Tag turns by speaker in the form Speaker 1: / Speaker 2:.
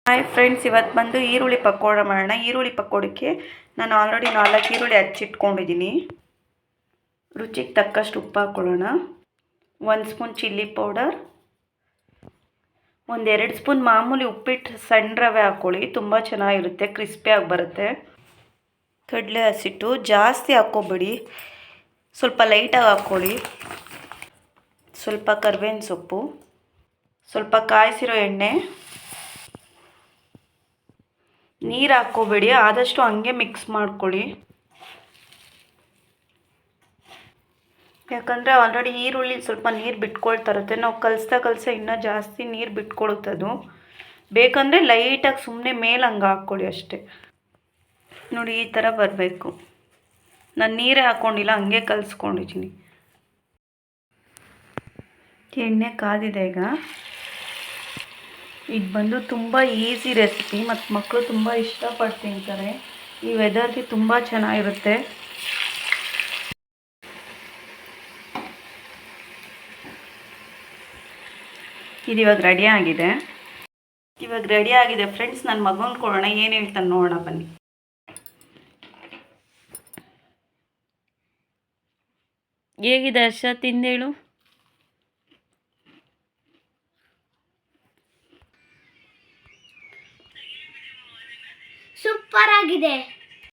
Speaker 1: Hi friends, ಇವತ್ತು ಬಂದು ಈರುಳ್ಳಿ ಪಕೋಡ ಮಾಡೋಣ. ಈರುಳ್ಳಿ ಪಕೋಡಕ್ಕೆ ನಾನು ಆಲ್ರೆಡಿ 4 ಈರುಳ್ಳಿ ಹಚ್ಚಿಟ್ಕೊಂಡಿದ್ದೀನಿ. ರುಚಿಗೆ ತಕ್ಕಷ್ಟು ಉಪ್ಪು ಹಾಕ್ಕೊಳ್ಳೋಣ. 1 ಸ್ಪೂನ್ ಚಿಲ್ಲಿ ಪೌಡರ್, 2 ಸ್ಪೂನ್ ಮಾಮೂಲಿ ಉಪ್ಪಿಟ್ಟು ಸಣ್ಣ ರವೆ ಹಾಕ್ಕೊಳ್ಳಿ, ತುಂಬ ಚೆನ್ನಾಗಿರುತ್ತೆ, ಕ್ರಿಸ್ಪಿಯಾಗಿ ಬರುತ್ತೆ. ಕಡಲೆ ಹಸಿಟ್ಟು ಜಾಸ್ತಿ ಹಾಕ್ಕೊಬೇಡಿ, ಸ್ವಲ್ಪ ಲೈಟಾಗಿ ಹಾಕ್ಕೊಳ್ಳಿ. ಸ್ವಲ್ಪ ಕರಿಬೇವಿನ ಸೊಪ್ಪು, ಸ್ವಲ್ಪ ಕಾಯಿಸಿರೋ ಎಣ್ಣೆ. ನೀರು ಹಾಕ್ಕೋಬೇಡಿ, ಆದಷ್ಟು ಹಂಗೆ ಮಿಕ್ಸ್ ಮಾಡ್ಕೊಳ್ಳಿ. ಯಾಕಂದರೆ ಆಲ್ರೆಡಿ ಈರುಳ್ಳಿ ಸ್ವಲ್ಪ ನೀರು ಬಿಟ್ಕೊಳ್ತಾ ನಾವು ಕಲಿಸ್ತಾ ಇನ್ನೂ ಜಾಸ್ತಿ ನೀರು ಬಿಟ್ಕೊಳುತ್ತದು. ಬೇಕಂದರೆ ಲೈಟಾಗಿ ಸುಮ್ಮನೆ ಮೇಲೆ ಹಂಗೆ ಹಾಕ್ಕೊಳ್ಳಿ ಅಷ್ಟೇ. ನೋಡಿ, ಈ ಥರ ಬರಬೇಕು. ನಾನು ನೀರೇ ಹಾಕ್ಕೊಂಡಿಲ್ಲ, ಹಂಗೆ ಕಲಿಸ್ಕೊಂಡಿದ್ದೀನಿ. ಎಣ್ಣೆ ಕಾದಿದೆ. ಇದು ಬಂದು ತುಂಬ ಈಸಿ ರೆಸಿಪಿ ಮತ್ತು ಮಕ್ಕಳು ತುಂಬ ಇಷ್ಟಪಟ್ಟು ತಿಂತಾರೆ. ಈ ವೆದರ್ಗೆ ತುಂಬ ಚೆನ್ನಾಗಿರುತ್ತೆ. ಇದು ಇವಾಗ ರೆಡಿ ಆಗಿದೆ ಫ್ರೆಂಡ್ಸ್. ನನ್ನ ಮಗನ ಕೊಡೋಣ, ಏನು ಹೇಳ್ತಾನೆ ನೋಡೋಣ ಬನ್ನಿ. ಹೇಗಿದೆ ಹರ್ಷ, ತಿಂದೇಳು?
Speaker 2: ಸೂಪರ್ ಆಗಿದೆ.